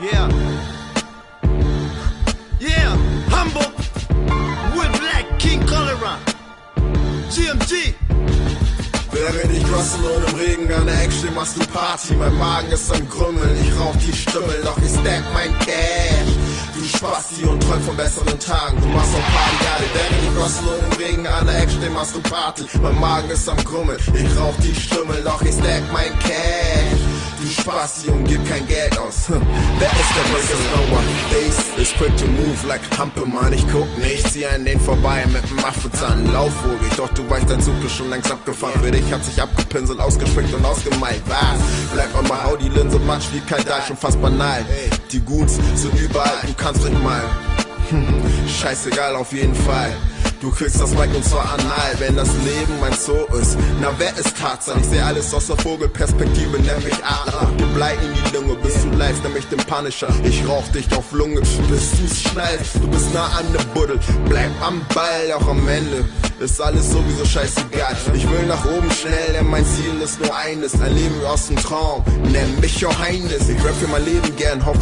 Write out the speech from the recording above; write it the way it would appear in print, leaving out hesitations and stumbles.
Yeah. Yeah, Hamburg. Will Black, King Cholera. GMG. Während ich Russell und im Regen an der Eck steh, machst du Party. Mein Magen ist am Grümmeln, ich rauch die Stimmel, doch ich stack mein Cash. Du Spasti und träum von besseren Tagen, du machst noch Party, ja. Während ich Russell und im Regen an der Eck steh, machst du Party. Mein Magen ist am Grümmeln, ich rauch die Stimmel, doch ich stack mein Cash. Du Spasti und gib kein Geld aus. Wer ist der Whistleblower? Ace is quick to move like Hampelmann. Ich guck nicht, zieh an den vorbei mit dem Affenzahn. Laufvogel, doch du weißt, dein Zug ist schon längst abgefahren. Für dich hat sich abgepinselt, ausgeschmückt und ausgemalt. Was? Bleib on my Haut, die Linse matsch wie kein Deich, schon fast banal. Die Goons sind überall, du kannst nicht mal. Scheißegal, auf jeden Fall. Du kriegst das Mic und zwar anal, wenn das Leben mein Zoo ist. Na, wer ist Tarzan? Ich seh alles aus der Vogelperspektive, nenn mich Adler. Mach dir Blei in die Lunge, bis du leist, nenn mich den Punisher. Ich rauch dich auf Lunge, bis du's schnallst. Du bist nah an der Buddel, bleib am Ball, auch am Ende ist alles sowieso scheißegal. Ich will nach oben schnell, denn mein Ziel ist nur eines. Ein Leben aus dem Traum, nenn mich Johannes. Ich rap für mein Leben gern, hoffe